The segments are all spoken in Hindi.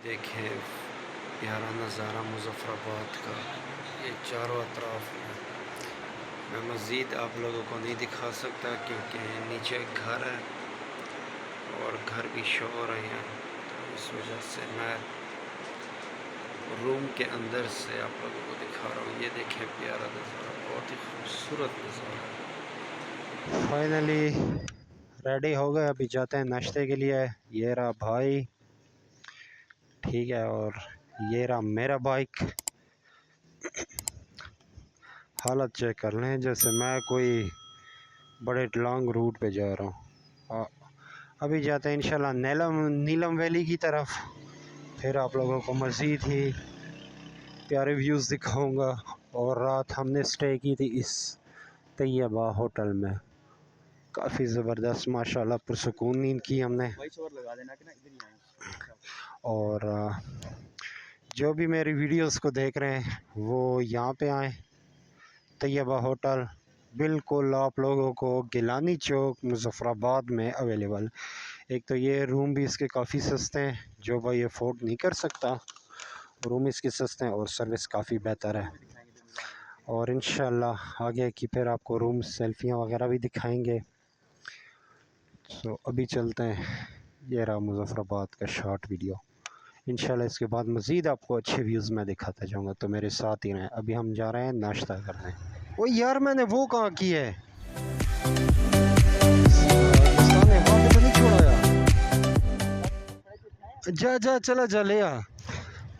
देखें प्यारा नज़ारा मुज़फ़्फ़राबाद का, ये चारों अतराफ़ में। मैं मज़ीद आप लोगों को नहीं दिखा सकता क्योंकि नीचे घर है और घर भी शो हो रहे हैं, तो इस वजह से मैं रूम के अंदर से आप लोगों को दिखा रहा हूँ। ये देखें प्यारा नज़ारा, बहुत ही खूबसूरत नज़ारा। फाइनली रेडी हो गए, अभी जाते हैं नाश्ते के लिए। ये रहा भाई, ठीक है, और ये रहा मेरा बाइक। हालत चेक कर लें जैसे मैं कोई बड़े लॉन्ग रूट पे जा रहा हूँ। अभी जाते हैं इंशाल्लाह नीलम वैली की तरफ, फिर आप लोगों को मज़ीद ही प्यारे व्यूज़ दिखाऊंगा। और रात हमने स्टे की थी इस तैयबा होटल में, काफ़ी ज़बरदस्त माशाल्लाह पुरसुकून नींद की हमने। और जो भी मेरी वीडियोस को देख रहे हैं वो यहाँ पे आए, तैयबा होटल बिल्कुल आप लोगों को गिलानी चौक मुज़फ़्फ़राबाद में अवेलेबल। एक तो ये रूम भी इसके काफ़ी सस्ते हैं, जो भाई अफोर्ड नहीं कर सकता रूम इसके सस्ते हैं और सर्विस काफ़ी बेहतर है। और इंशाल्लाह आगे की फिर आपको रूम सेल्फियाँ वगैरह भी दिखाएंगे। सो अभी चलते हैं, ये रहा मुज़फ़्फ़राबाद का शॉर्ट वीडियो। इंशाल्लाह इसके बाद मज़ीद आपको अच्छे व्यूज़ में दिखाता जाऊँगा, तो मेरे साथ ही रहें। अभी हम जा रहे हैं नाश्ता करने। ओ यार मैंने वो कहाँ की है, मुस्कान ने वहाँ पे तो नहीं छोड़ा यार, जा जा चला जा ले आ।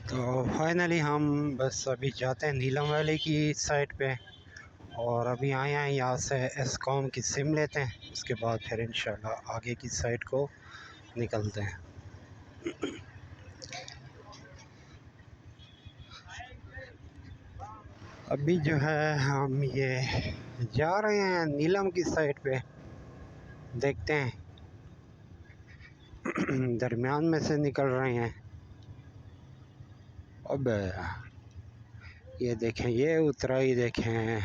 तो फाइनली हम बस अभी जाते हैं नीलम वैली की साइड पे, और अभी आए हैं यहाँ से एस्कॉम की सिम लेते हैं, उसके बाद फिर इंशाल्लाह आगे की साइड को निकलते हैं। अभी जो है हम ये जा रहे हैं नीलम की साइड पे, देखते हैं दरमियान में से निकल रहे हैं। अब ये देखें, ये उतराई देखें,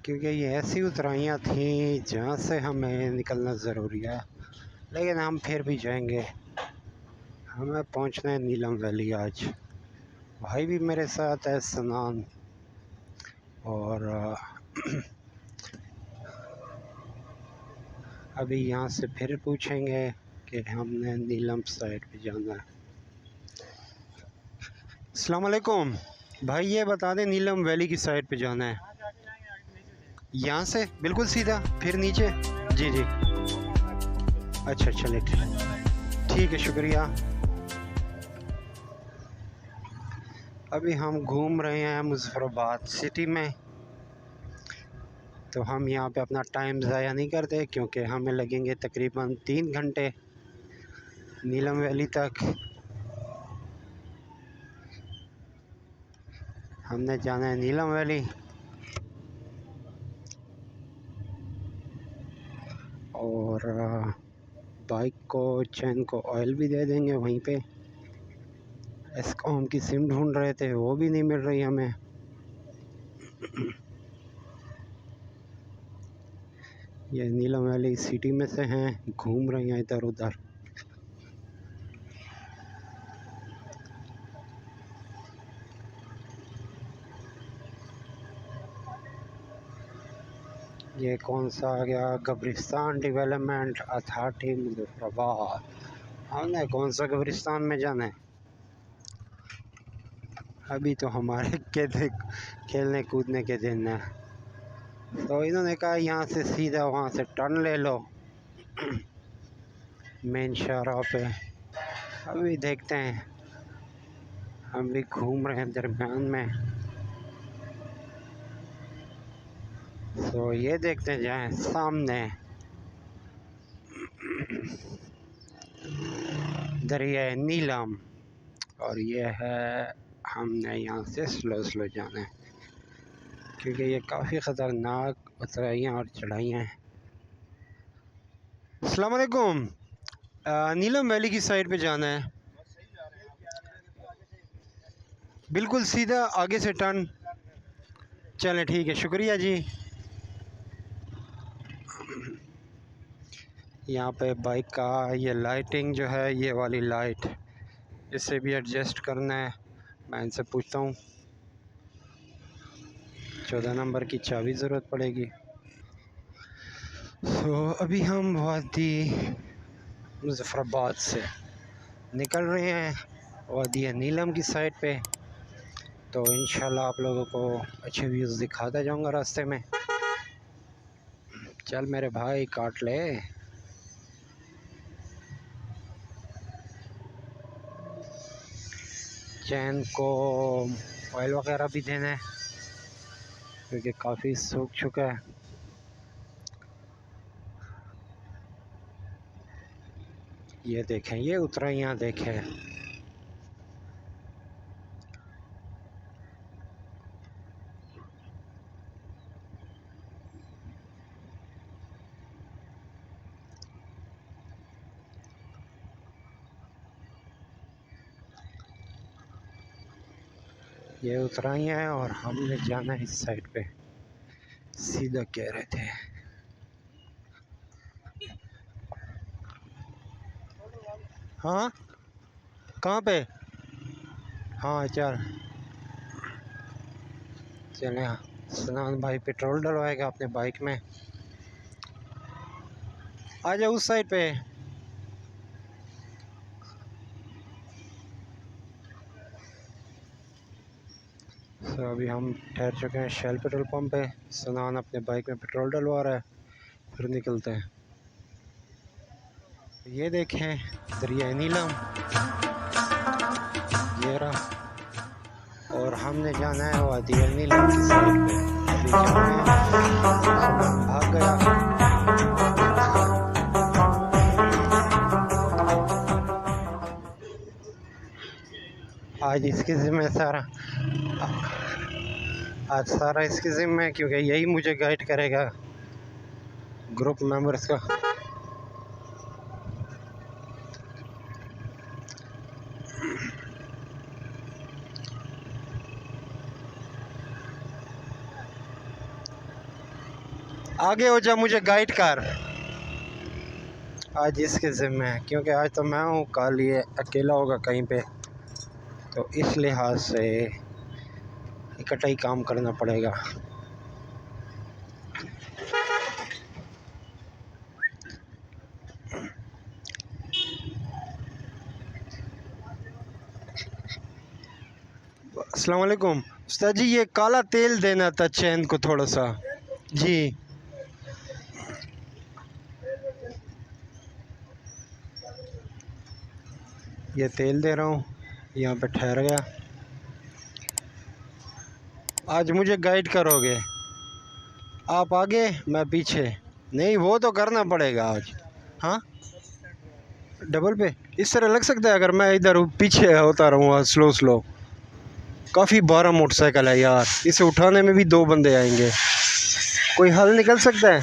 क्योंकि ये ऐसी उतराइयाँ थी जहाँ से हमें निकलना ज़रूरी है, लेकिन हम फिर भी जाएंगे। हमें पहुँचना है नीलम वैली आज। भाई भी मेरे साथ है सनान, और अभी यहाँ से फिर पूछेंगे कि हमने नीलम साइड पे जाना है। अस्सलाम वालेकुम भाई, ये बता दें नीलम वैली की साइड पे जाना है, यहाँ से बिल्कुल सीधा फिर नीचे? जी जी, अच्छा चलिए ठीक है, शुक्रिया। अभी हम घूम रहे हैं मुज़फ़्फ़राबाद सिटी में, तो हम यहाँ पे अपना टाइम ज़ाया नहीं करते क्योंकि हमें लगेंगे तकरीबन 3 घंटे नीलम वैली तक। हमने जाना है नीलम वैली, और बाइक को चैन को ऑयल भी दे देंगे वहीं पे। एस्कॉम की सिम ढूंढ रहे थे, वो भी नहीं मिल रही हमें। ये नीलम वैली सिटी में से हैं, घूम रहे हैं इधर उधर। ये कौन सा आ गया, कब्रिस्तान डेवलपमेंट अथॉरिटी मुज़फ़्फ़राबाद। हमने कौन सा कब्रिस्तान में जाना है, अभी तो हमारे खेलने कूदने के दिन है। तो इन्होंने कहा यहाँ से सीधा वहाँ से टर्न ले लो मेन शाहराह पे। अभी देखते हैं, हम भी घूम रहे हैं दरमियान में, तो ये देखते हैं जाए सामने दरिया नीलम, और ये है हमने यहाँ से स्लो स्लो जाना है क्योंकि ये काफ़ी ख़तरनाक उतराइयाँ और चढ़ाइयाँ हैं। अस्सलाम वालेकुम। नीलम वैली की साइड पे जाना है, बिल्कुल सीधा आगे से टर्न। चलें ठीक है, शुक्रिया जी। यहाँ पे बाइक का ये लाइटिंग जो है, ये वाली लाइट, इसे भी एडजस्ट करना है। मैं इनसे पूछता हूँ। 14 नंबर की चाबी ज़रूरत पड़ेगी। तो अभी हम वादी मुज़फ़्फ़राबाद से निकल रहे हैं वादी नीलम की साइड पे। तो इंशाल्लाह आप लोगों को अच्छे व्यूज़ दिखाता जाऊंगा रास्ते में। चल मेरे भाई काट ले। चैन को ऑयल वगैरह भी देना है क्योंकि काफ़ी सूख चुका है। ये देखें, ये उतराइयाँ देखें। ये उतराइयाँ हैं और हमने जाना है इस साइड पे, सीधा कह रहे थे। हाँ कहाँ पे? हाँ चल चले। हाँ सनान भाई पेट्रोल डलवाएगा अपने बाइक में। आ जाओ उस साइड पे। तो अभी हम ठहर चुके हैं शेल पेट्रोल पंप पे। सनान अपने बाइक में पेट्रोल डलवा रहा है, फिर निकलते हैं। ये देखें दरिया नीलम, ये रहा। और हमने जाना है वादी नीलम की साइड पे। अभी जा रहे हैं, सनान भाग गया। आज इसकी ज़िम्मे सारा, आज सारा इसकी ज़िम्मे है क्योंकि यही मुझे गाइड करेगा ग्रुप मेंबर्स का। आगे हो जा, मुझे गाइड कर। आज इसके ज़िम्मे है क्योंकि आज तो मैं हूँ, कल ये अकेला होगा कहीं पे, तो इस लिहाज से इकट्ठा ही काम करना पड़ेगा। अस्सलाम वालेकुम उस्ताद जी, ये काला तेल देना था चैन को थोड़ा सा जी। ये तेल दे रहा हूँ, यहाँ पे ठहर गया। आज मुझे गाइड करोगे आप आगे, मैं पीछे? नहीं वो तो करना पड़ेगा आज। हाँ डबल पे इस तरह लग सकता है अगर मैं इधर पीछे होता रहूँगा स्लो स्लो। काफ़ी भारा मोटरसाइकिल है यार, इसे उठाने में भी 2 बंदे आएंगे। कोई हल निकल सकता है?